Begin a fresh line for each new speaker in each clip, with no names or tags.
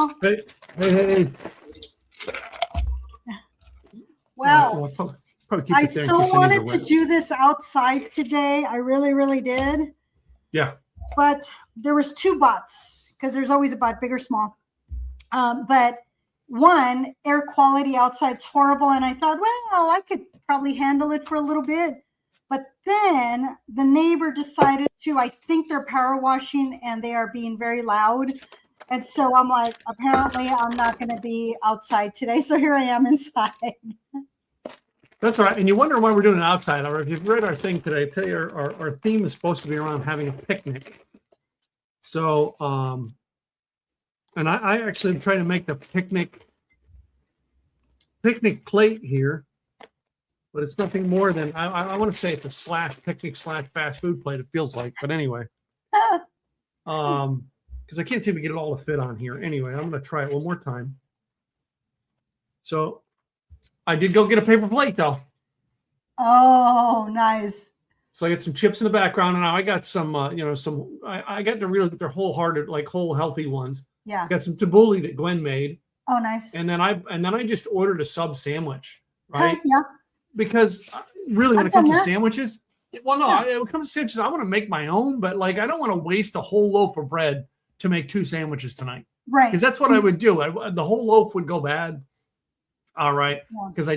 Paul.
Hey.
Well, I so wanted to do this outside today. I really, really did.
Yeah.
But there was two buts, because there's always a but, big or small. But one, air quality outside's horrible. And I thought, well, I could probably handle it for a little bit. But then the neighbor decided to, I think they're power washing and they are being very loud. And so I'm like, apparently I'm not going to be outside today. So here I am inside.
That's all right. And you wonder why we're doing it outside. Or if you've read our thing today, I tell you our theme is supposed to be around having a picnic. So, and I actually am trying to make the picnic plate here, but it's nothing more than, I want to say it's a /picnic/fast food plate. It feels like, but anyway, because I can't seem to get it all to fit on here. Anyway, I'm going to try it one more time. So I did go get a paper plate though.
Oh, nice.
So I got some chips in the background, and now I got some, I got to really get their wholehearted, like whole healthy ones.
Yeah.
I got some tabbouleh that Gwen made.
Oh, nice.
And then I just ordered a sub sandwich, right?
Yeah.
Because really, when it comes to sandwiches, when it comes to sandwiches, I want to make my own, but like I don't want to waste a whole loaf of bread to make 2 sandwiches tonight.
Right.
Because that's what I would do. The whole loaf would go bad. All right. Because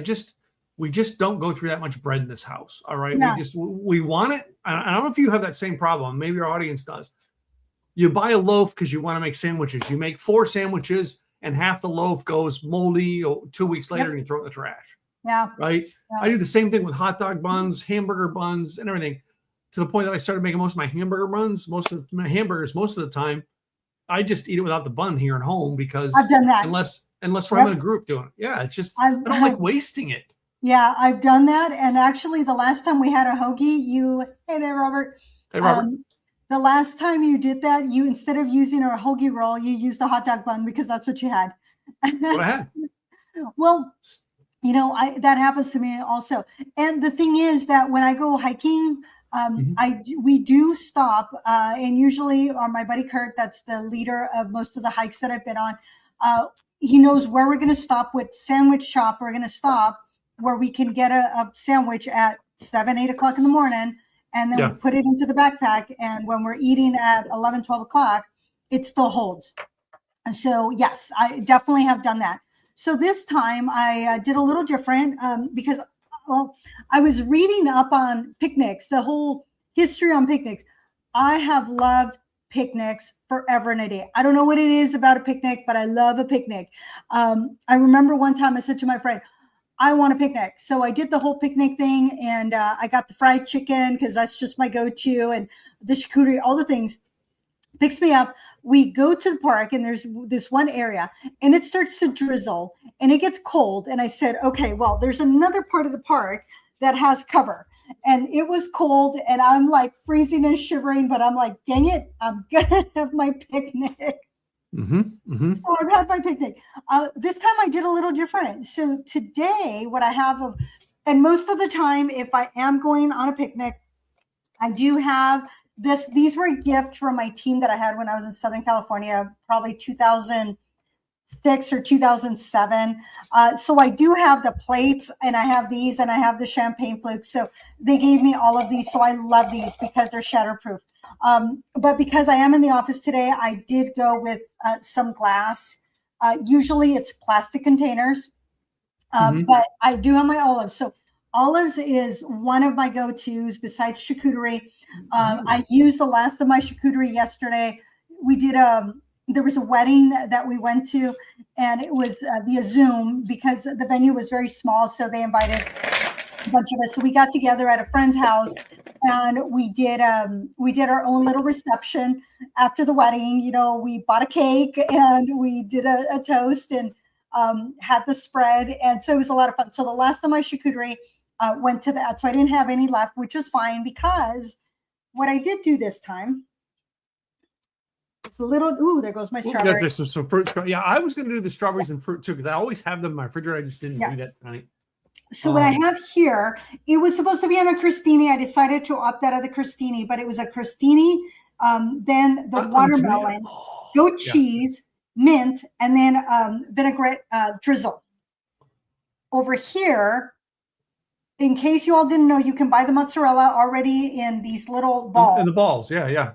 we just don't go through that much bread in this house. All right. No. We want it. I don't know if you have that same problem. Maybe your audience does. You buy a loaf because you want to make sandwiches. You make 4 sandwiches and half the loaf goes moldy 2 weeks later and you throw it in the trash.
Yeah.
Right. Yeah. I do the same thing with hot dog buns, hamburger buns, and everything, to the point that I started making most of my hamburger buns, most of the time. I just eat it without the bun here at home because
I've done that.
Unless we're having a group doing it. Yeah. It's just, I don't like wasting it.
Yeah, I've done that. And actually the last time we had a hoagie, hey there, Robert.
Hey, Robert.
The last time you did that, you, instead of using a hoagie roll, you used the hot dog bun because that's what you had.
What I had.
Well, that happens to me also. And the thing is that when I go hiking, we do stop, and usually my buddy Kurt, that's the leader of most of the hikes that I've been on. He knows where we're going to stop, what sandwich shop we're going to stop, where we can get a sandwich at 7, 8 o'clock in the morning. And then we put it into the backpack. And when we're eating at 11, 12 o'clock, it still holds. And so, yes, I definitely have done that. So this time I did a little different because, I was reading up on picnics, the whole history on picnics. I have loved picnics forever and a day. I don't know what it is about a picnic, but I love a picnic. I remember one time I said to my friend, I want a picnic. So I did the whole picnic thing, and I got the fried chicken because that's just my go-to, and the charcuterie, all the things. Picks me up. We go to the park, and there's this one area, and it starts to drizzle, and it gets cold. And I said, okay, well, there's another part of the park that has cover. And it was cold, and I'm like freezing and shivering, but I'm like, dang it, I'm going to have my picnic. So I've had my picnic. This time I did a little different. So today what I have and most of the time, if I am going on a picnic, I do have this. These were a gift from my team that I had when I was in Southern California, probably 2006 or 2007. So I do have the plates, and I have these, and I have the champagne flukes. So they gave me all of these. So I love these because they're shatterproof. But because I am in the office today, I did go with some glass. Usually it's plastic containers, but I do have my olives. So olives is one of my go-tos besides charcuterie. I used the last of my charcuterie yesterday. We did there was a wedding that we went to, and it was via Zoom because the venue was very small. So they invited a bunch of us. So we got together at a friend's house, and we did our own little reception after the wedding. We bought a cake, and we did a toast, and had the spread. And so it was a lot of fun. So the last of my charcuterie went to that. So I didn't have any left, which was fine, because what I did do this time, it's a little, there goes my strawberry.
There's some fruit. Yeah, I was going to do the strawberries and fruit too, because I always have them in my refrigerator. I just didn't do that tonight.
So what I have here, it was supposed to be on a crostini. I decided to opt out of the crostini, but it was a crostini, then the watermelon, goat cheese, mint, and then vinaigrette drizzle. Over here, in case you all didn't know, you can buy the mozzarella already in these little balls.
In the balls, yeah.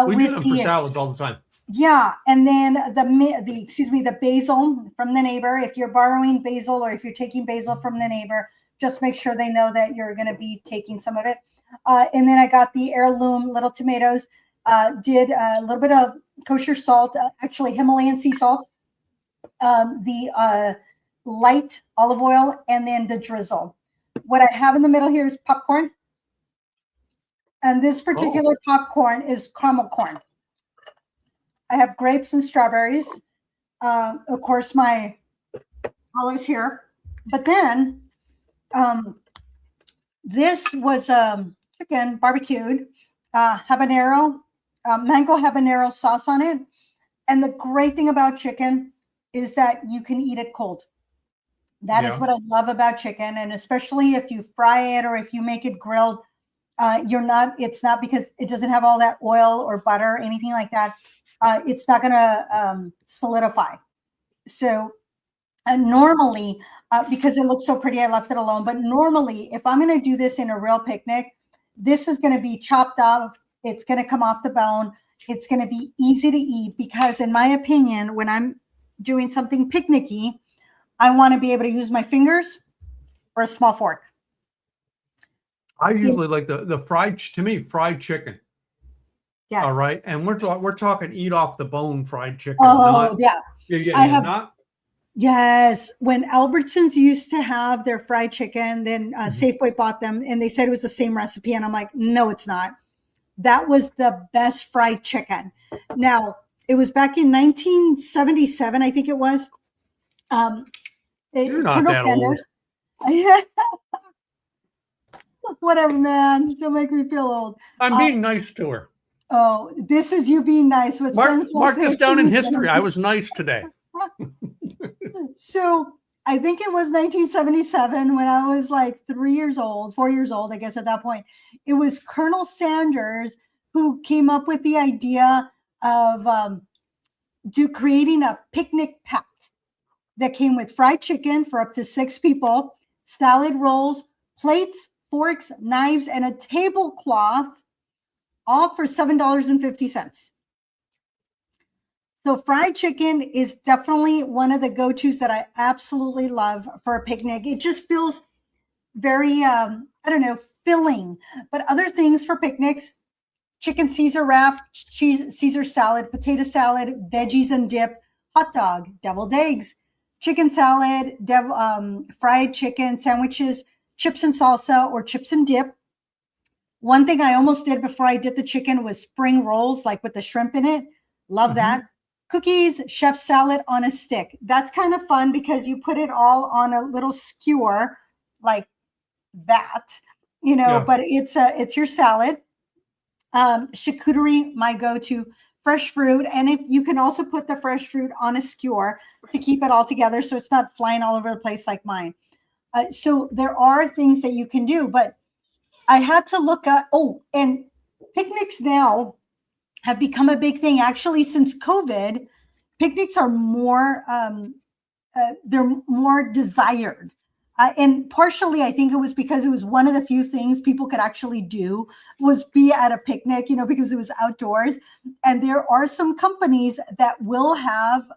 We do them for salads all the time.
Yeah, and then the basil from the neighbor. If you're borrowing basil or if you're taking basil from the neighbor, just make sure they know that you're going to be taking some of it. And then I got the heirloom little tomatoes. Did a little bit of kosher salt, actually Himalayan sea salt, the light olive oil, and then the drizzle. What I have in the middle here is popcorn. And this particular popcorn is caramel corn. I have grapes and strawberries. Of course, my olives here. But then this was chicken barbecued, habanero, mango habanero sauce on it. And the great thing about chicken is that you can eat it cold. That is what I love about chicken. And especially if you fry it or if you make it grilled, it's not because it doesn't have all that oil or butter or anything like that. It's not going to solidify. So normally, because it looks so pretty, I left it alone. But normally, if I'm going to do this in a real picnic, this is going to be chopped up. It's going to come off the bone. It's going to be easy to eat because, in my opinion, when I'm doing something picnicky, I want to be able to use my fingers or a small fork.
I usually like the fried chicken.
Yes.
All right, and we're talking eat off the bone fried chicken.
Oh, yeah.
Yes.
When Albertsons used to have their fried chicken, then Safeway bought them, and they said it was the same recipe, and I'm like, no, it's not. That was the best fried chicken. Now, it was back in 1977, I think it was.
You're not that old.
Whatever, man. Don't make me feel old.
I'm being nice to her.
Oh, this is you being nice with friends.
Mark this down in history. I was nice today.
So I think it was 1977 when I was like 4 years old, I guess at that point. It was Colonel Sanders who came up with the idea of creating a picnic pack that came with fried chicken for up to 6 people, salad rolls, plates, forks, knives, and a tablecloth, all for $7.50. So fried chicken is definitely one of the go-tos that I absolutely love for a picnic. It just feels very, filling. But other things for picnics, chicken Caesar wrap, Caesar salad, potato salad, veggies and dip, hot dog, deviled eggs, chicken salad, fried chicken sandwiches, chips and salsa or chips and dip. One thing I almost did before I did the chicken was spring rolls, like with the shrimp in it. Love that. Cookies, chef salad on a stick. That's kind of fun because you put it all on a little skewer like that, but it's your salad. Charcuterie, my go-to, fresh fruit. And if you can also put the fresh fruit on a skewer to keep it all together so it's not flying all over the place like mine. So there are things that you can do, but I had to look at, and picnics now have become a big thing. Actually, since COVID, picnics are more, they're more desired. And partially, I think it was because it was one of the few things people could actually do was be at a picnic, because it was outdoors. And there are some companies that will have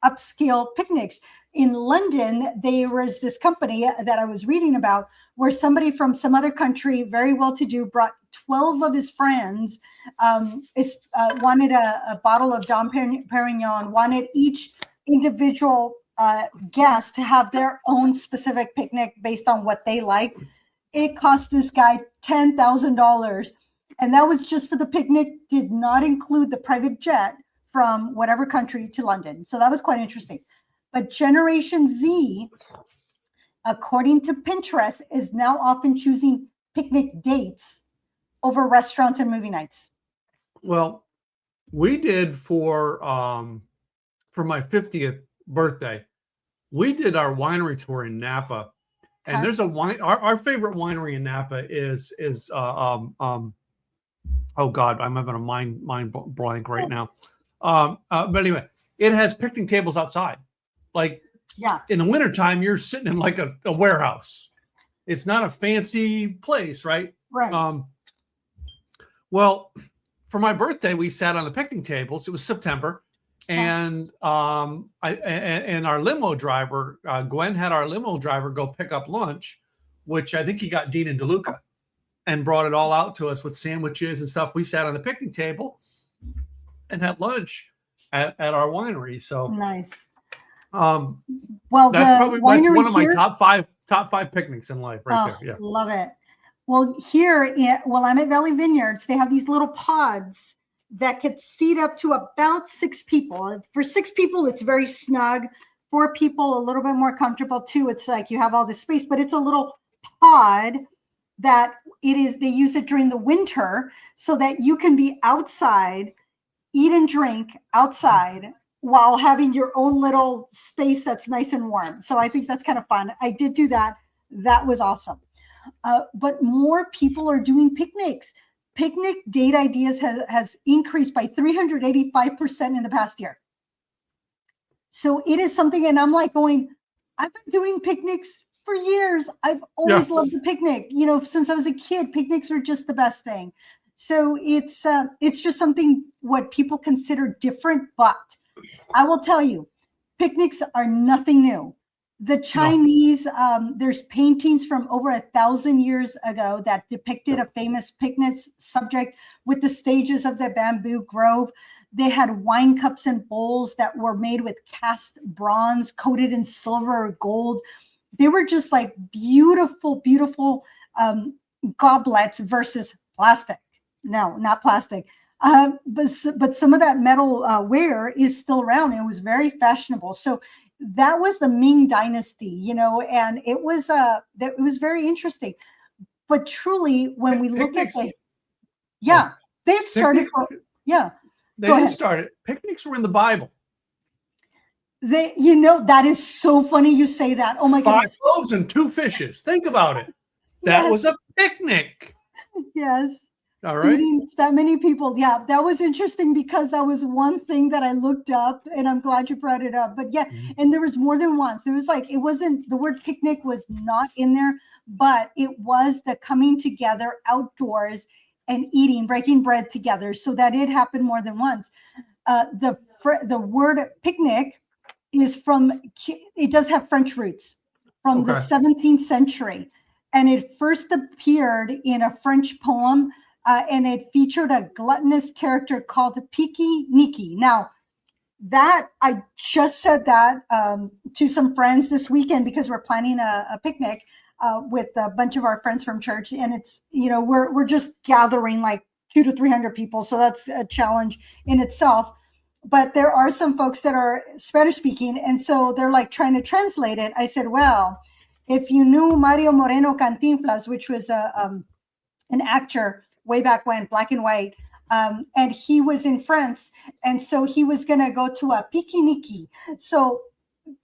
upscale picnics. In London, there was this company that I was reading about where somebody from some other country, very well-to-do, brought 12 of his friends, wanted a bottle of Dom Perignon, wanted each individual guest to have their own specific picnic based on what they like. It cost this guy $10,000. And that was just for the picnic, did not include the private jet from whatever country to London. So that was quite interesting. But Generation Z, according to Pinterest, is now often choosing picnic dates over restaurants and movie nights.
Well, we did for my 50th birthday, we did our winery tour in Napa, and there's a wine. Our favorite winery in Napa is oh God, I'm having a mind blank right now. But anyway, it has picnic tables outside. Like in the wintertime, you're sitting in like a warehouse. It's not a fancy place, right?
Right.
Well, for my birthday, we sat on the picnic tables. It was September. And and our limo driver, Gwen, had our limo driver go pick up lunch, which I think he got Dean and DeLuca, and brought it all out to us with sandwiches and stuff. We sat on the picnic table and had lunch at our winery. So
nice.
Well,
that's
one of my top five picnics in life, right there. Yeah,
love it. Well, I'm at Valley Vineyards. They have these little pods that could seat up to about 6 people. For 6 people, it's very snug. 4 people, a little bit more comfortable too. It's like you have all this space, but it's a little pod that they use it during the winter so that you can be outside, eat and drink outside while having your own little space that's nice and warm. So I think that's kind of fun. I did do that. That was awesome. But more people are doing picnics. Picnic date ideas has increased by 385% in the past year. So it is something, and I'm like going, I've been doing picnics for years. I've always loved the picnic. Since I was a kid, picnics were just the best thing. So it's just something what people consider different, but I will tell you, picnics are nothing new. The Chinese, there's paintings from over 1,000 years ago that depicted a famous picnic subject with the stages of the bamboo grove. They had wine cups and bowls that were made with cast bronze coated in silver or gold. They were just like beautiful, beautiful goblets versus plastic. No, not plastic. But some of that metal ware is still around. It was very fashionable. So that was the Ming Dynasty, and it was very interesting. But truly, when we look at they've started.
They didn't start it. Picnics were in the Bible.
That is so funny you say that. Oh my God!
5 loaves and 2 fishes. Think about it. That was a picnic.
Yes.
All right.
Eating that many people. Yeah, that was interesting because that was one thing that I looked up, and I'm glad you brought it up. But and there was more than once. There was it wasn't, the word picnic was not in there, but it was the coming together outdoors and eating, breaking bread together. So that it happened more than once. The word picnic is it does have French roots from the 17th century. And it first appeared in a French poem. And it featured a gluttonous character called Piki Niki. Now, that I just said that to some friends this weekend because we're planning a picnic with a bunch of our friends from church, and it's we're just gathering like 200 to 300 people, so that's a challenge in itself. But there are some folks that are Spanish speaking, and so they're like trying to translate it. I said, well, if you knew Mario Moreno Cantinflas, which was an actor way back when, black and white, and he was in France, and so he was going to go to a pikiniki. So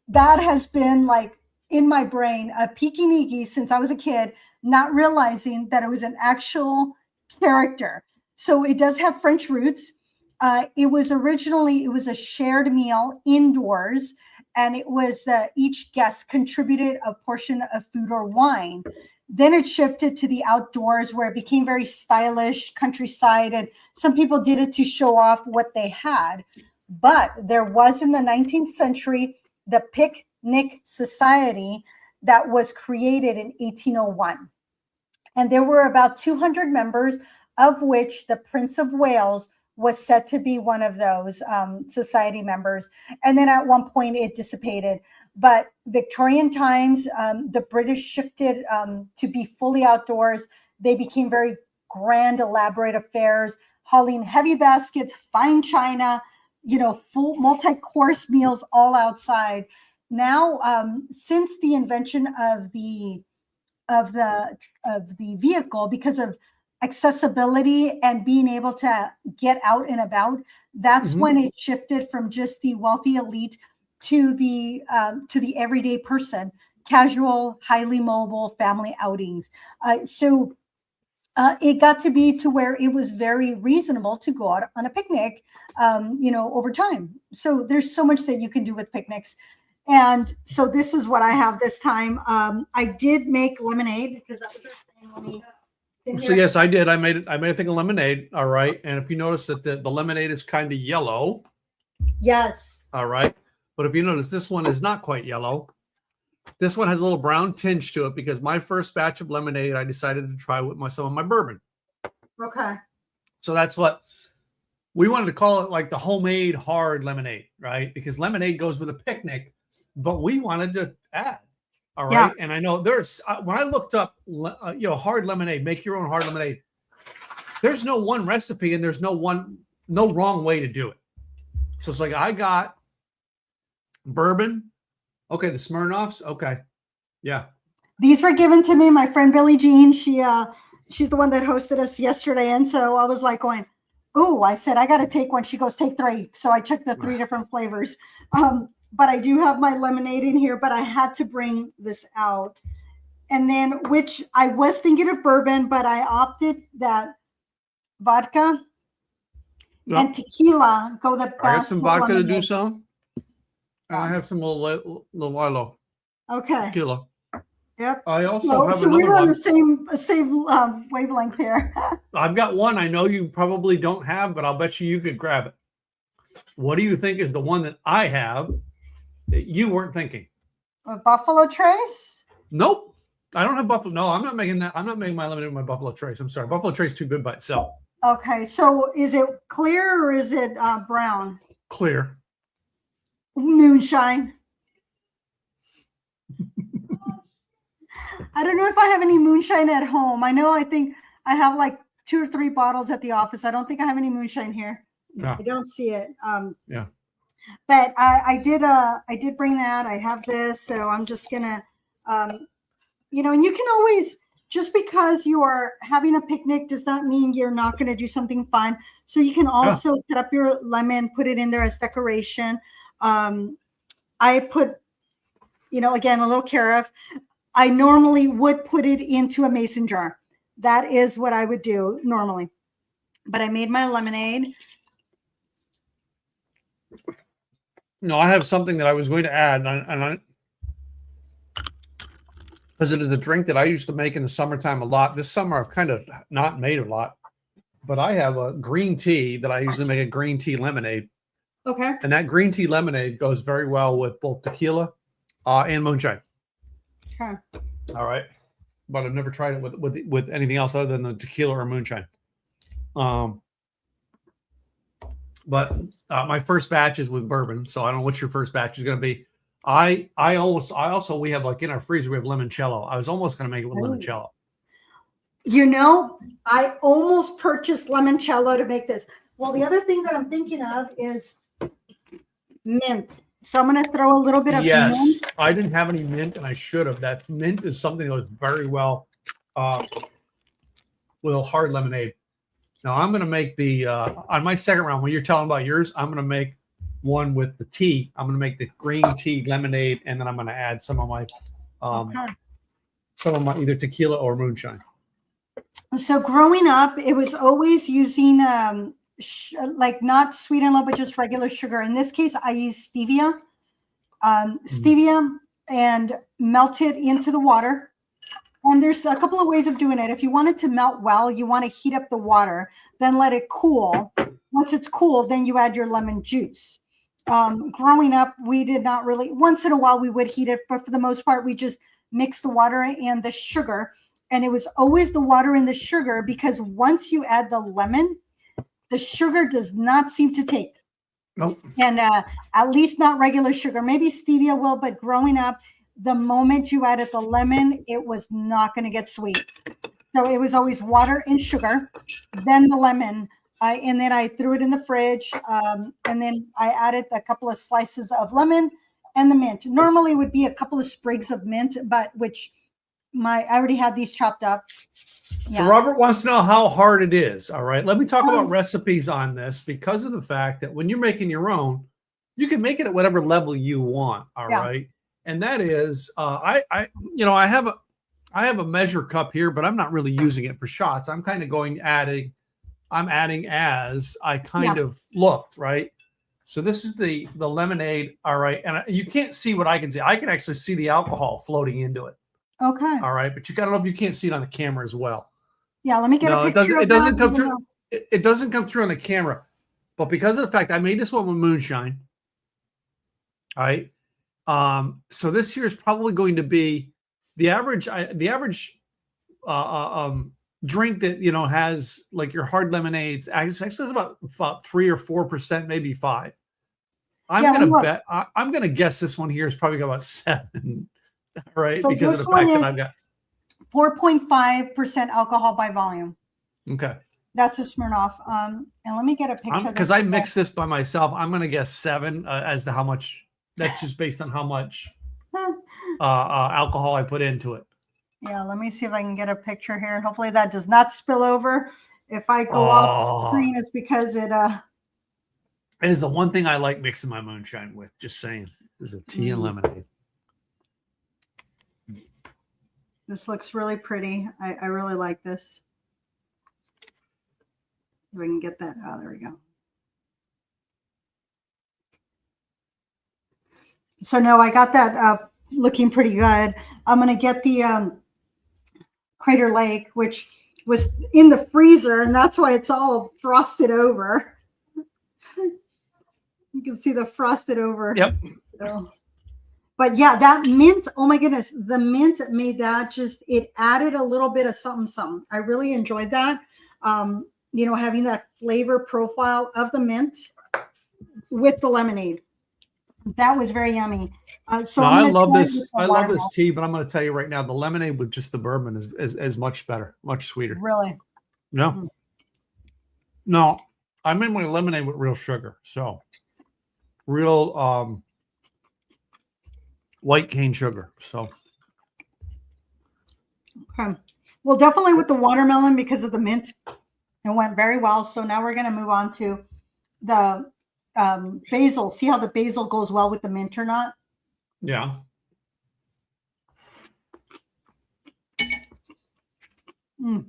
that has been like in my brain, a pikiniki since I was a kid, not realizing that it was an actual character. So it does have French roots. It was a shared meal indoors, and it was each guest contributed a portion of food or wine. Then it shifted to the outdoors where it became very stylish, countryside, and some people did it to show off what they had. But there was in the 19th century, the Picnic Society that was created in 1801. And there were about 200 members, of which the Prince of Wales was said to be one of those society members. And then at one point it dissipated. But Victorian times, the British shifted to be fully outdoors. They became very grand, elaborate affairs, hauling heavy baskets, fine china, full multi-course meals all outside. Now, since the invention of the vehicle, because of accessibility and being able to get out and about, that's when it shifted from just the wealthy elite to the everyday person, casual, highly mobile family outings. So it got to be to where it was very reasonable to go out on a picnic, over time. So there's so much that you can do with picnics. And so this is what I have this time. I did make lemonade because that was the thing. Let me
So yes, I did. I made a thing of lemonade. All right. And if you notice that the lemonade is kind of yellow.
Yes.
All right. But if you notice, this one is not quite yellow. This one has a little brown tinge to it because my first batch of lemonade, I decided to try with some of my bourbon.
Okay.
So that's what we wanted to call it, like the homemade hard lemonade, right? Because lemonade goes with a picnic, but we wanted to add. All right. Yeah. And I know there's, when I looked up, hard lemonade, make your own hard lemonade, there's no one recipe and there's no wrong way to do it. So it's like, I got bourbon. Okay. The Smirnoffs. Okay. Yeah.
These were given to me. My friend Billie Jean, she's the one that hosted us yesterday. And so I was like going, oh, I said, I got to take one. She goes, take 3. So I took the 3 different flavors. But I do have my lemonade in here, but I had to bring this out. And then, which I was thinking of bourbon, but I opted that vodka and tequila go the best.
I have some vodka to do some. And I have some little
okay.
Tequila.
Yep.
I also have
so we were on the same wavelength here.
I've got one I know you probably don't have, but I'll bet you could grab it. What do you think is the one that I have that you weren't thinking?
A Buffalo Trace?
Nope. I don't have Buffalo. No, I'm not making that. I'm not making my lemonade with my Buffalo Trace. I'm sorry. Buffalo Trace is too good by itself.
Okay. So is it clear or is it brown?
Clear.
Moonshine. I don't know if I have any moonshine at home. I think I have like 2 or 3 bottles at the office. I don't think I have any moonshine here.
No.
I don't see it.
Yeah.
But I did bring that. I have this, so I'm just gonna, and you can always, just because you are having a picnic does not mean you're not going to do something fun. So you can also cut up your lemon, put it in there as decoration. I put, again, a little carafe. I normally would put it into a mason jar. That is what I would do normally. But I made my lemonade.
No, I have something that I was going to add, because it is a drink that I used to make in the summertime a lot. This summer, I've kind of not made a lot, but I have a green tea that I usually make a green tea lemonade.
Okay.
And that green tea lemonade goes very well with both tequila and moonshine.
Okay.
All right. But I've never tried it with anything else other than the tequila or moonshine. But my first batch is with bourbon, so I don't know what your first batch is going to be. I also we have, like, in our freezer we have limoncello. I was almost going to make it with limoncello.
I almost purchased limoncello to make this. Well, the other thing that I'm thinking of is mint. So I'm going to throw a little bit of mint.
I didn't have any mint, and I should have. That mint is something that goes very well with a hard lemonade. Now I'm going to make the on my second round, when you're telling about yours, I'm going to make one with the tea. I'm going to make the green tea lemonade, and then I'm going to add some of my either tequila or moonshine.
So growing up, it was always using like not sweet and low, but just regular sugar. In this case, I use stevia, and melt it into the water. And there's a couple of ways of doing it. If you want it to melt well, you want to heat up the water, then let it cool. Once it's cool, then you add your lemon juice. Growing up, we did not really, once in a while we would heat it, but for the most part, we just mixed the water and the sugar. And it was always the water and the sugar, because once you add the lemon, the sugar does not seem to take.
Nope.
And at least not regular sugar. Maybe stevia will, but growing up, the moment you added the lemon, it was not going to get sweet. So it was always water and sugar, then the lemon. And then I threw it in the fridge. And then I added a couple of slices of lemon and the mint. Normally it would be a couple of sprigs of mint, but I already had these chopped up.
Yeah. So Robert wants to know how hard it is. All right. Let me talk about recipes on this, because of the fact that when you're making your own, you can make it at whatever level you want. All right. And that is, I have I have a measure cup here, but I'm not really using it for shots. I'm kind of I'm adding as I kind of looked, right? So this is the lemonade, all right? And you can't see what I can see. I can actually see the alcohol floating into it.
Okay.
All right, but you gotta know if you can't see it on the camera as well.
Yeah, let me get a picture of that.
It doesn't come through. It doesn't come through on the camera, but because of the fact I made this one with moonshine, all right. So this here is probably going to be the average drink that has like your hard lemonades. Actually, it's about 3 or 4%, maybe 5. I'm gonna guess this one here is probably about 7, right?
So
because of the fact that I've got
4.5% alcohol by volume.
Okay.
That's a Smirnoff. And let me get a picture.
Because I mixed this by myself, I'm gonna guess 7 as to how much. That's just based on how much alcohol I put into it.
Yeah, let me see if I can get a picture here. Hopefully that does not spill over. If I go off screen, it's because it
is the one thing I like mixing my moonshine with. Just saying, there's a tea and lemonade.
This looks really pretty. I really like this. If I can get that. Oh, there we go. So no, I got that looking pretty good. I'm going to get the Crater Lake, which was in the freezer, and that's why it's all frosted over. You can see the frosted over.
Yep.
So, but yeah, that mint, oh my goodness, the mint made that it added a little bit of something. I really enjoyed that. Having that flavor profile of the mint with the lemonade. That was very yummy. So
I love this. I love this tea, but I'm going to tell you right now, the lemonade with just the bourbon is much better, much sweeter.
Really?
No. Mm-hmm. No, I made my lemonade with real sugar. So real white cane sugar. So.
Okay. Well, definitely with the watermelon because of the mint, it went very well. So now we're going to move on to the basil. See how the basil goes well with the mint or not?
Yeah.
Mm.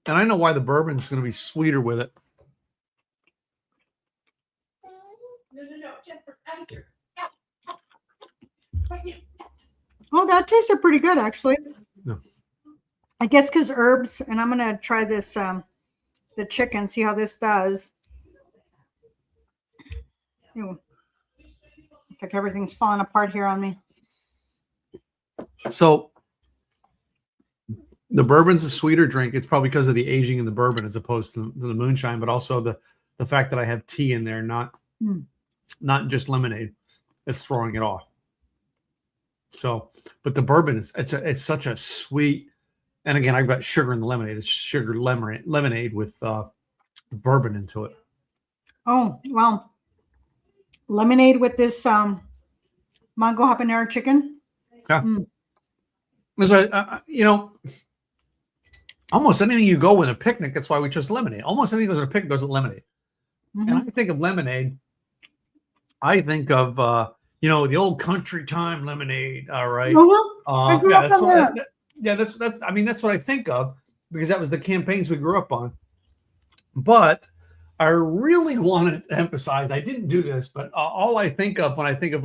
And I know why the bourbon is going to be sweeter with it.
No, Jennifer, out of here.
Oh, that tasted pretty good, actually.
No.
I guess because herbs, and I'm going to try this, the chicken, see how this does. Ew. It's like everything's falling apart here on me.
So the bourbon's a sweeter drink. It's probably because of the aging in the bourbon as opposed to the moonshine, but also the fact that I have tea in there, not just lemonade. It's throwing it off. So, but the bourbon it's such a sweet. And again, I've got sugar in the lemonade. It's sugar lemonade with bourbon into it.
Oh, well. Lemonade with this mango habanero chicken.
Yeah. So, almost anything you go with a picnic, that's why we chose lemonade. Almost anything goes with a picnic goes with lemonade. Mm-hmm. And I think of lemonade, I think of, the old country time lemonade. All right. That's what I think of because that was the campaigns we grew up on. But I really wanted to emphasize, I didn't do this, but all I think of when I think of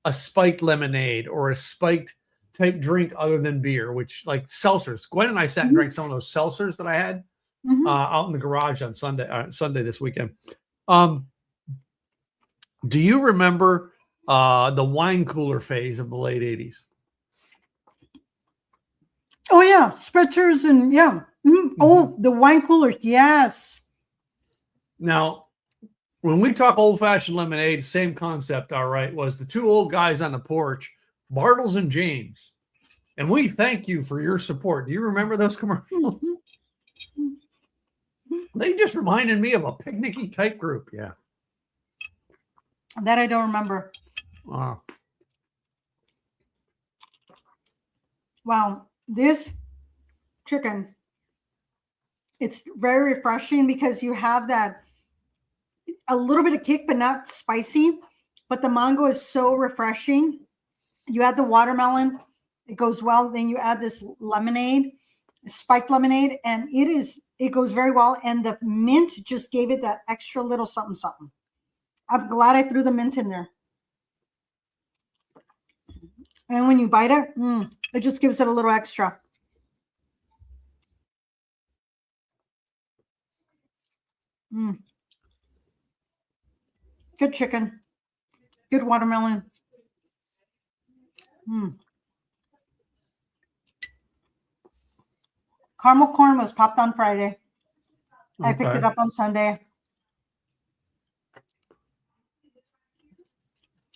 a spiked lemonade or a spiked type drink other than beer, which like seltzers. Gwen and I sat and drank some of those seltzers that I had out in the garage on Sunday this weekend. Do you remember the wine cooler phase of the late 80s?
Oh yeah, spritzers and yeah. Mm-hmm. Oh, the wine coolers, yes.
Now, when we talk old-fashioned lemonade, same concept, all right, was the two old guys on the porch, Bartles and James. And we thank you for your support. Do you remember those commercials? They just reminded me of a picnicky type group. Yeah.
That I don't remember. Wow. This chicken, it's very refreshing because you have that a little bit of kick, but not spicy. But the mango is so refreshing. You add the watermelon, it goes well. Then you add this lemonade, spiked lemonade, and it goes very well. And the mint just gave it that extra little something, something. I'm glad I threw the mint in there. And when you bite it, it just gives it a little extra. Good chicken. Good watermelon. Caramel corn was popped on Friday. I picked it up on Sunday.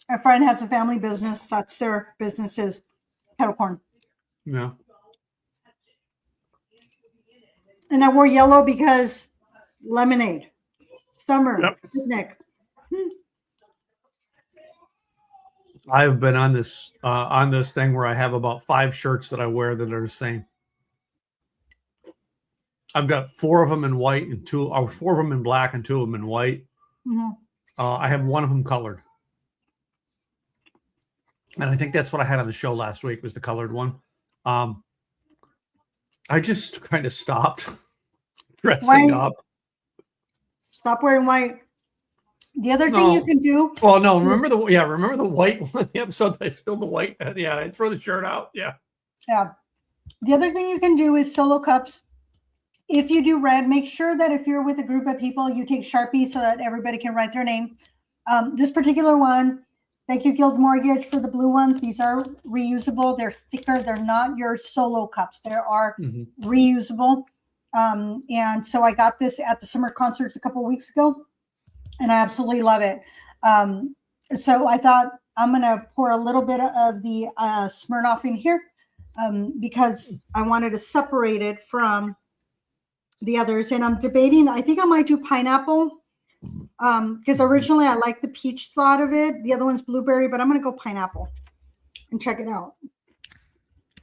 A friend has a family business. That's their business is kettle corn.
Yeah.
And I wore yellow because lemonade. Summer. Picnic.
I've been on this thing where I have about 5 shirts that I wear that are the same. I've got 4 of them in white and 4 of them in black and 2 of them in white. I have 1 of them colored. And I think that's what I had on the show last week was the colored one. I just kind of stopped dressing up.
Stop wearing white. The other thing you can do.
Well, no, remember the white one, the episode that I spilled the white. Yeah, I throw the shirt out. Yeah. Yeah.
The other thing you can do is solo cups. If you do red, make sure that if you're with a group of people, you take Sharpie so that everybody can write their name. This particular one, thank you, Guild Mortgage, for the blue ones. These are reusable. They're thicker. They're not your solo cups. They are reusable. And so I got this at the summer concerts a couple of weeks ago, and I absolutely love it. So I thought I'm going to pour a little bit of the Smirnoff in here because I wanted to separate it from the others. And I'm debating, I think I might do pineapple because originally I liked the peach thought of it. The other one's blueberry, but I'm going to go pineapple and check it out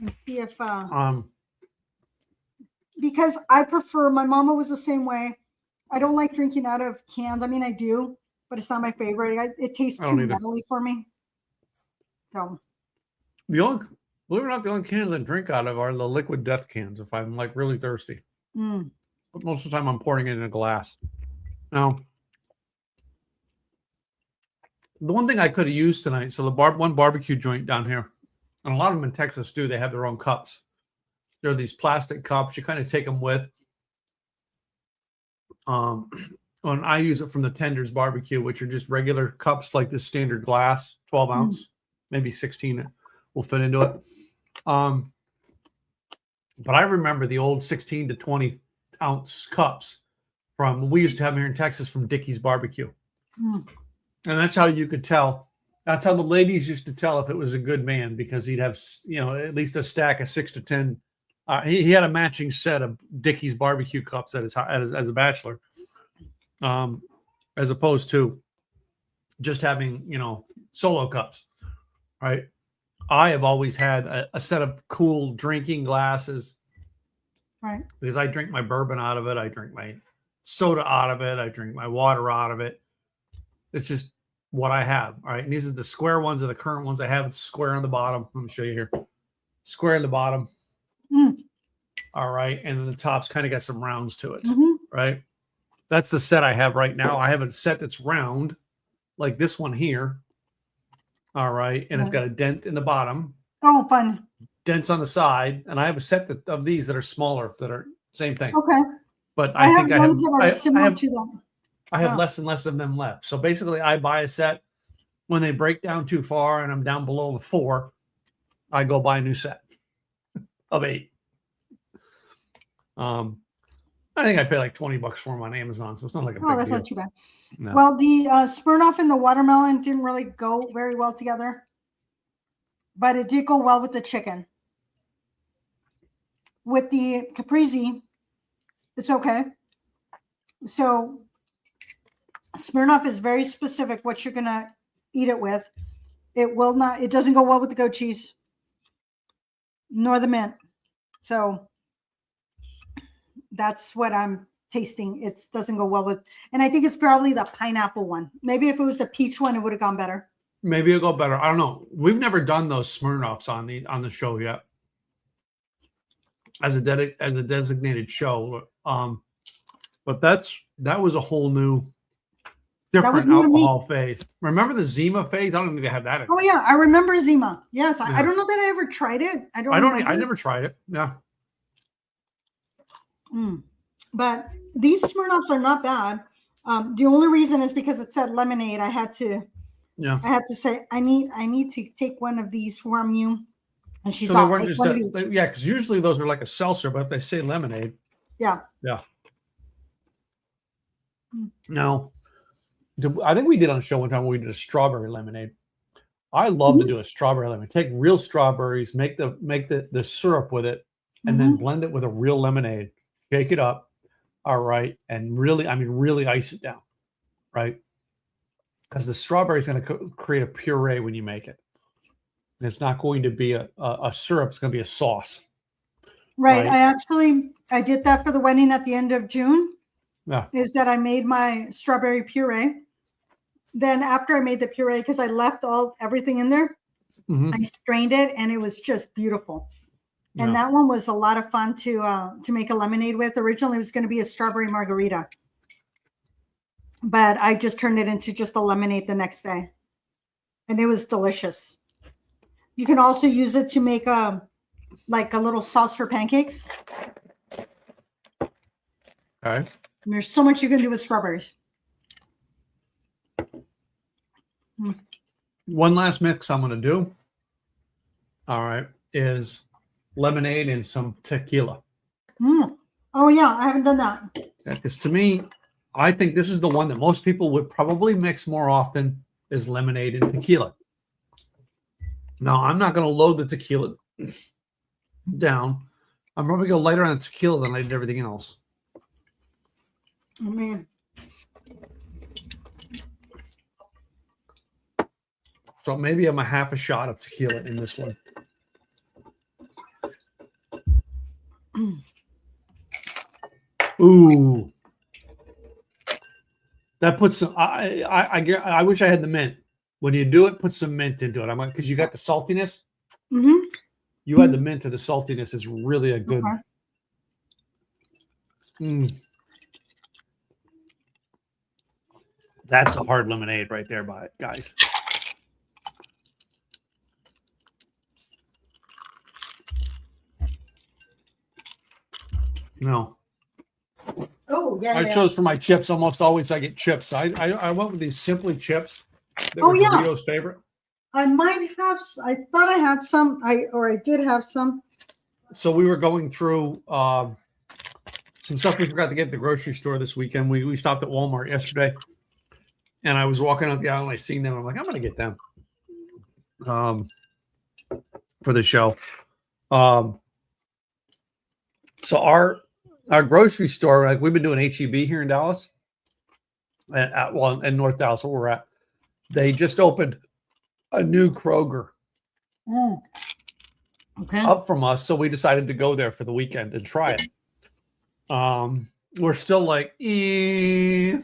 and see if because I prefer, my mama was the same way. I don't like drinking out of cans. I mean, I do, but it's not my favorite. It tastes too metally for me. So
believe it or not, the only cans I drink out of are the liquid death cans if I'm like really thirsty. But most of the time I'm pouring it in a glass. Now, the one thing I could have used tonight, so the one barbecue joint down here, and a lot of them in Texas do, they have their own cups. They're these plastic cups. You kind of take them with. And I use it from the Tenders Barbecue, which are just regular cups like this standard glass, 12 ounce, maybe 16 will fit into it. But I remember the old 16 to 20 ounce cups we used to have here in Texas from Dickey's Barbecue. And that's how you could tell. That's how the ladies used to tell if it was a good man, because he'd have, at least a stack of 6 to 10. He had a matching set of Dickey's Barbecue cups as a bachelor, as opposed to just having, solo cups, right? I have always had a set of cool drinking glasses,
right?
Because I drink my bourbon out of it. I drink my soda out of it. I drink my water out of it. It's just what I have. All right. And these are the square ones, are the current ones I have. It's square on the bottom. Let me show you here. Square on the bottom. All right. And then the top's kind of got some rounds to it. Right. That's the set I have right now. I have a set that's round, like this one here. All right. And it's got a dent in the bottom.
Oh, fun.
Dents on the side. And I have a set of these that are smaller, that are same thing.
Okay.
But I think
ones that are similar to them.
I have less and less of them left. So basically I buy a set. When they break down too far and I'm down below the 4, I go buy a new set of 8. I think I pay like $20 for them on Amazon, so it's not like a big
that's
deal.
not too bad.
No.
Well, the Smirnoff and the watermelon didn't really go very well together, but it did go well with the chicken. With the caprese, it's okay. So Smirnoff is very specific what you're gonna eat it with. It doesn't go well with the goat cheese nor the mint. So that's what I'm tasting. It doesn't go well with, and I think it's probably the pineapple one. Maybe if it was the peach one, it would have gone better.
Maybe it'll go better. I don't know. We've never done those Smirnoffs on the show yet as a designated show. But that was a whole new different alcohol phase. Remember the Zima phase? I don't think they have that anymore.
Oh yeah, I remember Zima. Yes, yeah. I don't know that I ever tried it.
I never tried it. Yeah.
But these Smirnoffs are not bad. The only reason is because it said lemonade. I had to say I need to take one of these from you. And she's
so they weren't just because usually those are like a seltzer, but if they say lemonade.
Yeah.
Yeah. No. I think we did on a show one time where we did a strawberry lemonade. I love to do a strawberry lemonade. Take real strawberries, make the syrup with it, and then blend it with a real lemonade. Shake it up, all right, and really ice it down, right? Because the strawberry is going to create a puree when you make it. It's not going to be a syrup; it's going to be a sauce.
Right. I did that for the wedding at the end of June.
Yeah.
Is that I made my strawberry puree. Then after I made the puree, because I left everything in there, I strained it and it was just beautiful. And that one was a lot of fun to make a lemonade with. Originally, it was going to be a strawberry margarita, but I just turned it into just a lemonade the next day, and it was delicious. You can also use it to make like a little sauce for pancakes.
Okay.
And there's so much you can do with strawberries.
One last mix I'm going to do, all right, is lemonade and some tequila.
Oh, yeah. I haven't done that.
Because to me, I think this is the one that most people would probably mix more often is lemonade and tequila. Now, I'm not going to load the tequila down. I'm probably going to lighter on the tequila than I did everything else.
I mean,
so maybe I'm a half a shot of tequila in this one. Ooh, that puts some. I wish I had the mint. When you do it, put some mint into it. I'm like, because you got the saltiness. You add the mint to the saltiness is really a good. That's a hard lemonade right there, guys. No.
Oh, yeah.
I chose for my chips. Almost always I get chips. I went with these Simply chips.
Oh, yeah.
Doritos' favorite.
I might have. I thought I had some. I did have some.
So we were going through some stuff we forgot to get at the grocery store this weekend. We stopped at Walmart yesterday, and I was walking out the aisle and I seen them. I'm like, I'm going to get them for the show. So our grocery store, like we've been doing HEB here in Dallas, in North Dallas where we're at. They just opened a new Kroger up from us, so we decided to go there for the weekend and try it. We're still like, you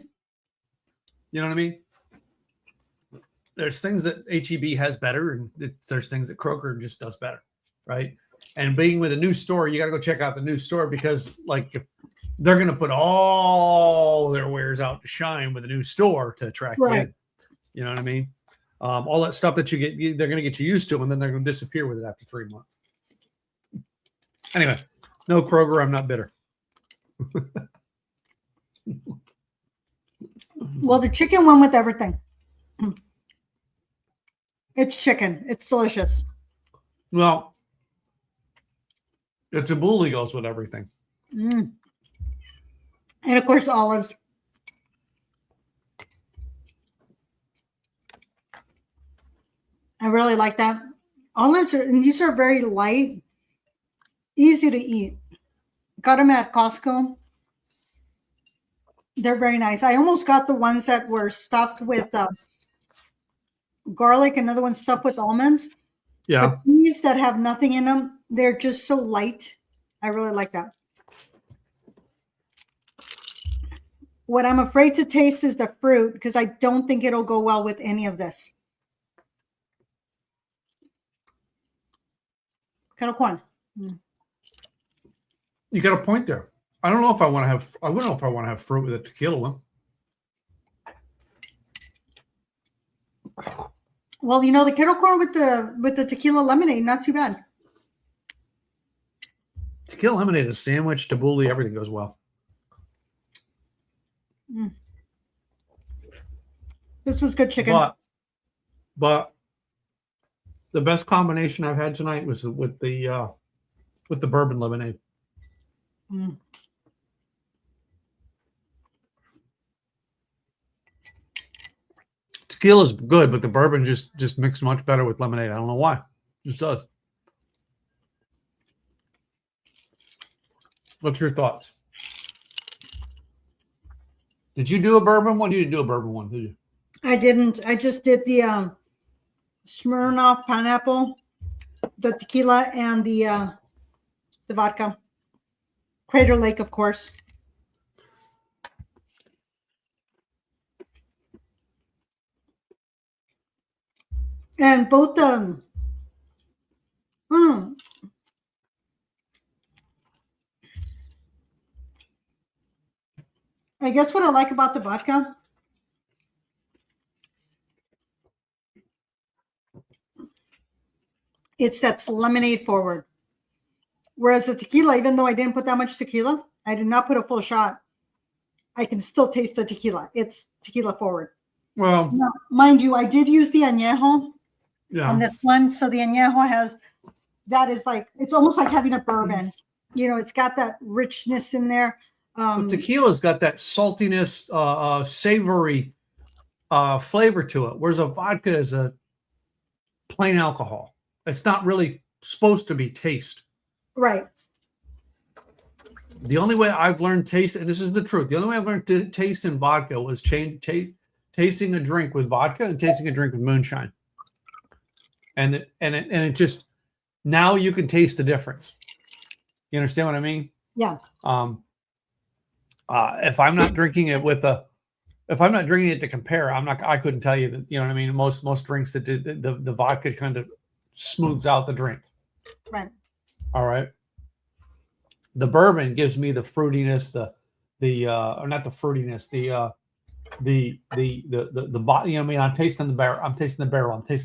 know what I mean? There's things that HEB has better, and there's things that Kroger just does better, right? And being with a new store, you got to go check out the new store because, like, if they're going to put all their wares out to shine with a new store to attract you in. You know what I mean? All that stuff that you get, they're going to get you used to, and then they're going to disappear with it after 3 months. Anyway, no Kroger. I'm not bitter.
Well, the chicken went with everything. It's chicken. It's delicious.
Well, the tabbouleh goes with everything.
And of course, olives. I really like that. Olives and these are very light, easy to eat. Got them at Costco. They're very nice. I almost got the ones that were stuffed with garlic, another one stuffed with almonds.
Yeah.
But these that have nothing in them, they're just so light. I really like that. What I'm afraid to taste is the fruit because I don't think it'll go well with any of this. Kettle corn.
You got a point there. I don't know if I want to have. I don't know if I want to have fruit with a tequila one.
Well, you know, the kettle corn with the tequila lemonade, not too bad.
Tequila lemonade, a sandwich, tabbouleh, everything goes well.
This was good chicken.
But the best combination I've had tonight was with the bourbon lemonade. Tequila is good, but the bourbon just mixed much better with lemonade. I don't know why. It just does. What's your thoughts? Did you do a bourbon one? You didn't do a bourbon one, did you?
I didn't. I just did the Smirnoff pineapple, the tequila, and the vodka. Crater Lake, of course. And both I guess what I like about the vodka, it's that's lemonade forward. Whereas the tequila, even though I didn't put that much tequila, I did not put a full shot. I can still taste the tequila. It's tequila forward.
Well,
now, mind you, I did use the añejo on this one. So the añejo that is like, it's almost like having a bourbon. You know, it's got that richness in there.
Tequila's got that saltiness, savory flavor to it, whereas a vodka is a plain alcohol. It's not really supposed to be taste.
Right.
The only way I've learned taste, and this is the truth, the only way I've learned to taste in vodka was tasting a drink with vodka and tasting a drink with moonshine. And it just, now you can taste the difference. You understand what I mean?
Yeah.
If I'm not drinking it if I'm not drinking it to compare, I couldn't tell you that, you know what I mean? Most drinks that the vodka kind of smooths out the drink.
Right.
All right. The bourbon gives me the fruitiness, or not the fruitiness, the you know what I mean? I'm tasting the barrel, I'm tasting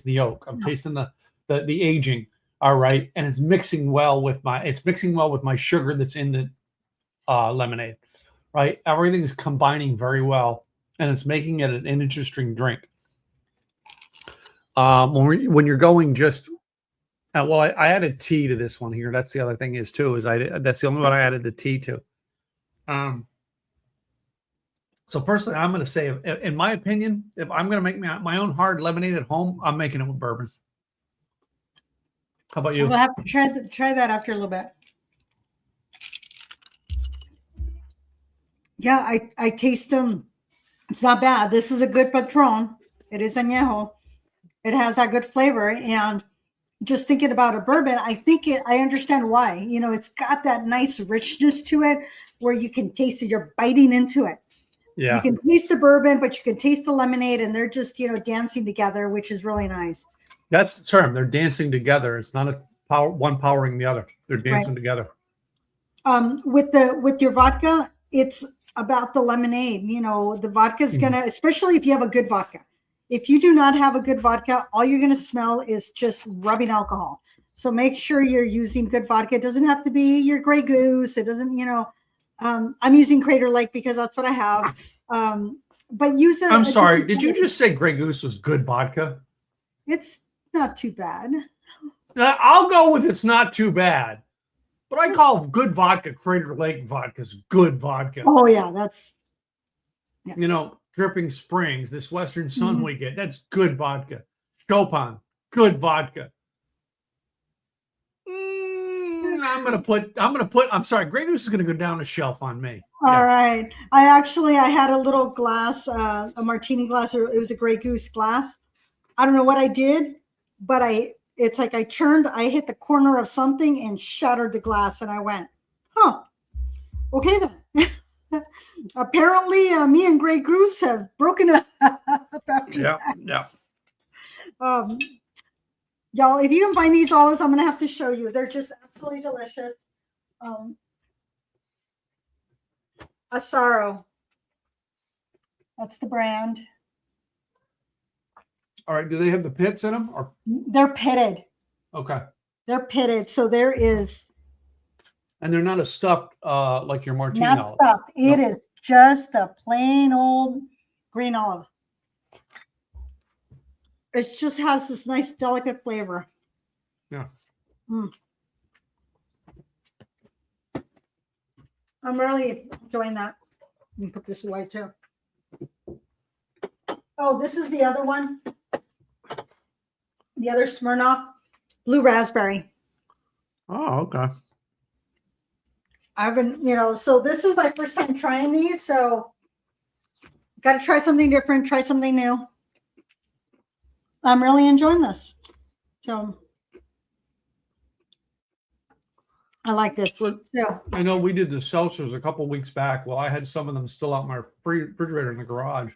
the oak, I'm tasting the aging. All right. And it's mixing well with my sugar that's in the lemonade. Right. Everything's combining very well, and it's making it an interesting drink. When you're going just, well, I added tea to this one here. That's the other thing that's the only one I added the tea to. So personally, I'm going to say, in my opinion, if I'm going to make my own hard lemonade at home, I'm making it with bourbon. How about you?
We'll have to try that after a little bit. Yeah, I taste them. It's not bad. This is a good Patron. It is añejo. It has that good flavor. And just thinking about a bourbon, I understand why. You know, it's got that nice richness to it where you can taste it. You're biting into it. Yeah. You can taste the bourbon, but you can taste the lemonade, and they're just, you know, dancing together, which is really nice.
That's the term. They're dancing together. It's not one powering the other. They're dancing together.
With your vodka, it's about the lemonade. You know, the vodka is gonna, especially if you have a good vodka. If you do not have a good vodka, all you're gonna smell is just rubbing alcohol. So make sure you're using good vodka. It doesn't have to be your Grey Goose. It doesn't, you know. I'm using Crater Lake because that's what I have. But use a.
I'm sorry. Did you just say Grey Goose was good vodka?
It's not too bad.
I'll go with it's not too bad. But I call good vodka Crater Lake vodka's good vodka.
Oh, yeah. That's.
Yeah. You know, Dripping Springs, this Western Sun we get, that's good vodka. Chopin, good vodka. I'm sorry, Grey Goose is going to go down a shelf on me.
All right. I had a little glass, a martini glass, or it was a Grey Goose glass. I don't know what I did, but it's like I hit the corner of something and shattered the glass, and I went, huh, okay then. Apparently, me and Grey Goose have broken up.
Yeah.
Y'all, if you can find these olives, I'm gonna have to show you. They're just absolutely delicious. Asaro. That's the brand.
All right. Do they have the pits in them? Or
They're pitted.
okay.
They're pitted. So there is.
And they're not a stuffed like your martini
Not
olive.
stuffed. It is just a plain old green olive. It just has this nice, delicate flavor.
Yeah.
I'm really enjoying that. Let me put this away too. Oh, this is the other one. The other Smirnoff, blue raspberry.
Oh, okay.
I've been, so this is my first time trying these. So got to try something different, try something new. I'm really enjoying this. So I like this.
So, I know we did the seltzers a couple weeks back. Well, I had some of them still out in my refrigerator in the garage.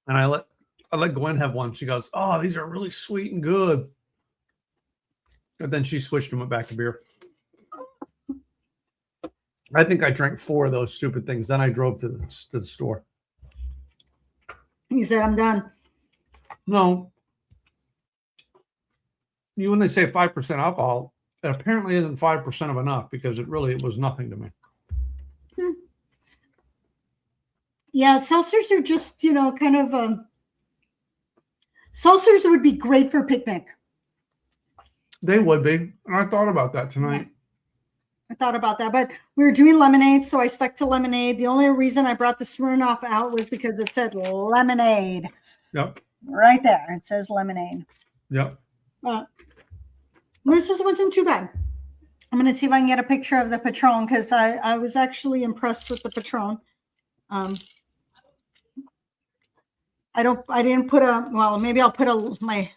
And I let Gwen have one. She goes, "Oh, these are really sweet and good." And then she switched and went back to beer. I think I drank 4 of those stupid things. Then I drove to the store.
You said, "I'm done."
No. When they say 5% alcohol, it apparently isn't 5% of enough because it was nothing to me.
Yeah, seltzers are just, kind of seltzers would be great for a picnic.
They would be. And I thought about that tonight.
I thought about that, but we were doing lemonade, so I stuck to lemonade. The only reason I brought the Smirnoff out was because it said lemonade.
Yep.
Right there. It says lemonade.
Yep.
This wasn't too bad. I'm going to see if I can get a picture of the Patron because I was actually impressed with the Patron. I didn't put maybe I'll put my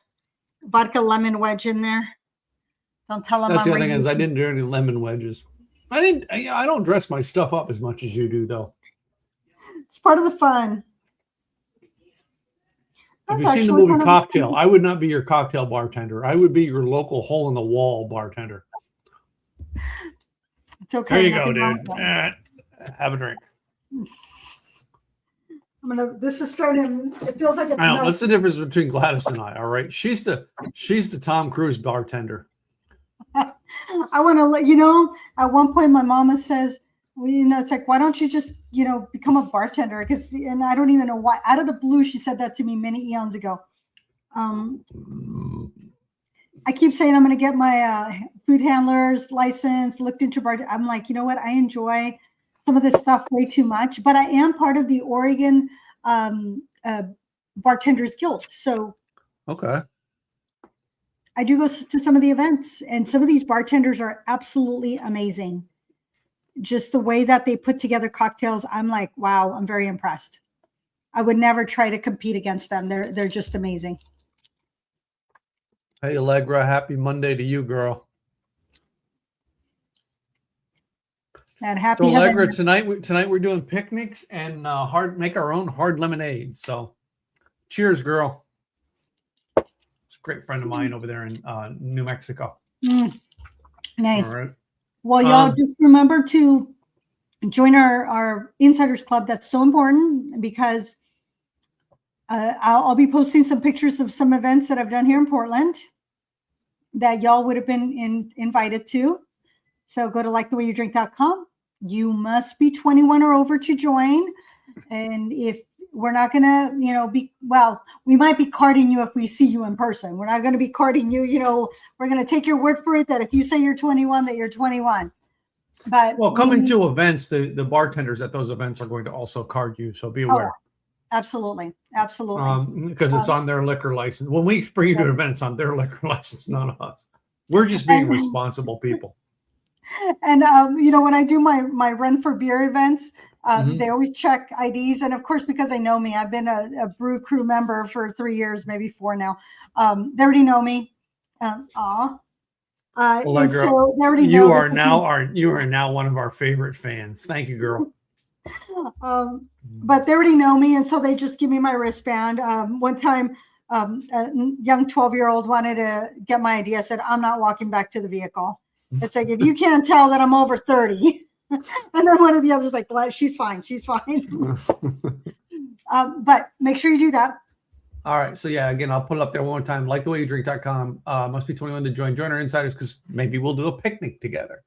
vodka lemon wedge in there. Don't tell them.
That's the other thing is I didn't do any lemon wedges. I don't dress my stuff up as much as you do though.
It's part of the fun.
Have you seen the movie Cocktail? I would not be your cocktail bartender. I would be your local hole in the wall bartender.
It's okay.
There you go, dude. Have a drink.
This is starting. It feels like it's.
I know. What's the difference between Gladys and I? All right, she's the Tom Cruise bartender.
I want to let you know. At one point, my mama says, "Well, it's like, why don't you just, become a bartender?" And I don't even know why. Out of the blue, she said that to me many eons ago. I keep saying I'm going to get my food handler's license, looked into bar. I'm like, you know what? I enjoy some of this stuff way too much, but I am part of the Oregon Bartenders Guild. So
okay,
I do go to some of the events, and some of these bartenders are absolutely amazing. Just the way that they put together cocktails, I'm like, wow, I'm very impressed. I would never try to compete against them. They're just amazing.
Hey, Allegra, happy Monday to you, girl.
And happy.
So Allegra, tonight we're doing picnics and make our own hard lemonade. So cheers, girl. It's a great friend of mine over there in New Mexico.
Nice.
All right.
Well, y'all just remember to join our Insiders Club. That's so important because I'll be posting some pictures of some events that I've done here in Portland that y'all would have been invited to. So go to likethewayyoudrink.com. You must be 21 or over to join. And if we're not going to, we might be carding you if we see you in person. We're not going to be carding you, we're going to take your word for it that if you say you're 21, that you're 21. But
coming to events, the bartenders at those events are going to also card you. So be aware.
Absolutely. Absolutely.
Because it's on their liquor license. When we bring you to events, on their liquor license, not us. We're just being responsible people.
And, when I do my run for beer events, they always check IDs. And of course, because they know me, I've been a Brew Crew member for 3 years, maybe 4 now. They already know me.
Well,
and
girl,
so they already know
you
that
are now one of our favorite fans. Thank you, girl.
But they already know me, and so they just give me my wristband. One time, a young 12-year-old wanted to get my ID. I said, I'm not walking back to the vehicle. It's like, if you can't tell that I'm over 30. And then one of the others like, she's fine. She's fine. But make sure you do that.
All right. So yeah, again, I'll put it up there one more time. LikeTheWayYouDrink.com. Must be 21 to join. Join our insiders because maybe we'll do a picnic together.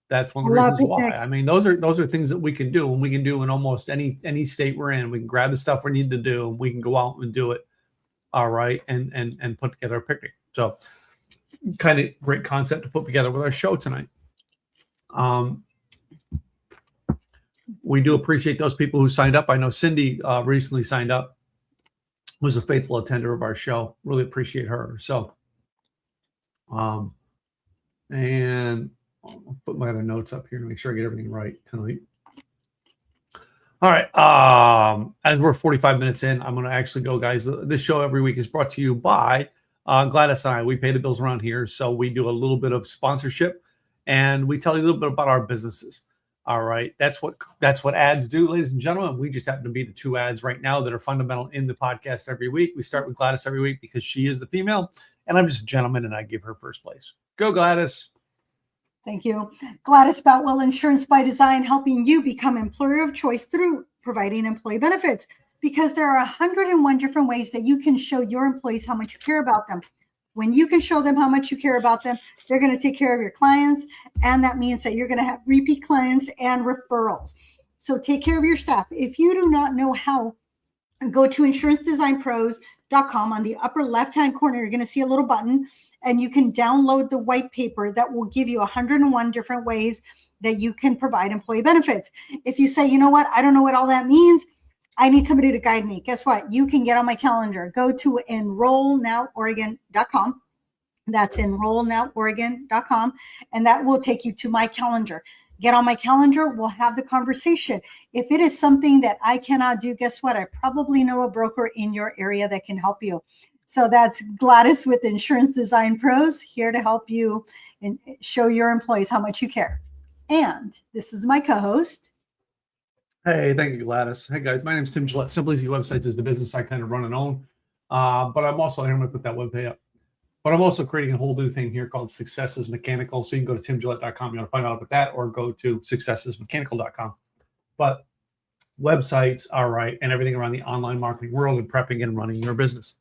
That's one of the reasons why. I mean, those are things that we can do, and we can do in almost any state we're in. We can grab the stuff we need to do, and we can go out and do it. All right, and put together a picnic. So, kind of great concept to put together with our show tonight. We do appreciate those people who signed up. I know Cindy recently signed up, was a faithful attender of our show. Really appreciate her. So, and I'll put my other notes up here to make sure I get everything right tonight. All right. As we're 45 minutes in, I'm going to actually go, guys. This show every week is brought to you by Gladys and I. We pay the bills around here, so we do a little bit of sponsorship, and we tell you a little bit about our businesses. All right. That's what ads do, ladies and gentlemen. We just happen to be the two ads right now that are fundamental in the podcast every week. We start with Gladys every week because she is the female, and I'm just a gentleman, and I give her first place. Go, Gladys.
Thank you. Gladys Boutwell, Insurance by Design, helping you become employer of choice through providing employee benefits, because there are 101 different ways that you can show your employees how much you care about them. When you can show them how much you care about them, they're going to take care of your clients, and that means that you're going to have repeat clients and referrals. So take care of your staff. If you do not know how, go to insurancedesignpros.com. On the upper left-hand corner, you're going to see a little button, and you can download the white paper that will give you 101 different ways that you can provide employee benefits. If you say, you know what, I don't know what all that means, I need somebody to guide me. Guess what? You can get on my calendar. Go to enrollnoworegon.com. That's enrollnoworegon.com, and that will take you to my calendar. Get on my calendar. We'll have the conversation. If it is something that I cannot do, guess what? I probably know a broker in your area that can help you. So that's Gladys with Insurance Design Pros, here to help you and show your employees how much you care. And this is my co-host.
Hey, thank you, Gladys. Hey, guys, my name is Tim Gillette. Simply Easy Websites is the business I kind of run and own. But I'm also, I'm going to put that webpage up. But I'm also creating a whole new thing here called Successes Mechanical. So you can go to timgillette.com. You want to find out about that, or go to successesmechanical.com. But websites are right, and everything around the online marketing world and prepping and running your business.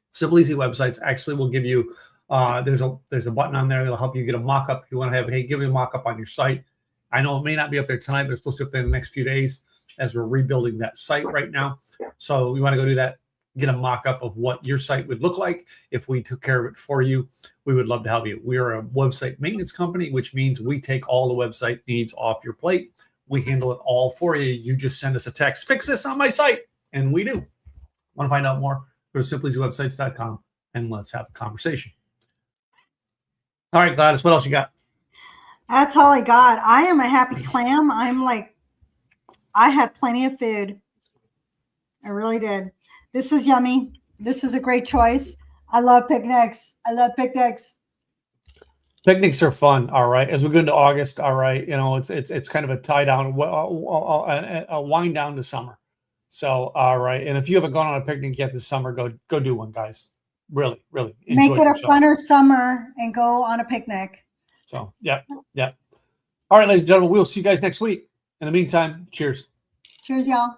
Simple Easy Websites actually will give you, there's a button on there that'll help you get a mock-up. If you want to have, hey, give me a mock-up on your site. I know it may not be up there tonight, but it's supposed to be up there in the next few days as we're rebuilding that site right now. So you want to go do that, get a mock-up of what your site would look like if we took care of it for you. We would love to help you. We are a website maintenance company, which means we take all the website needs off your plate. We handle it all for you. You just send us a text, fix this on my site, and we do. Want to find out more? Go to simplyeasywebsites.com and let's have a conversation. All right, Gladys, what else you got?
That's all I got. I am a happy clam. I had plenty of food. I really did. This was yummy. This was a great choice. I love picnics.
Picnics are fun. All right. As we go into August, all right, you know, it's kind of a tie down, a wind down to summer. So, all right. And if you haven't gone on a picnic yet this summer, go do one, guys. Really, really.
Make it a funner summer and go on a picnic.
So, yeah. All right, ladies and gentlemen, we'll see you guys next week. In the meantime, cheers.
Cheers, y'all.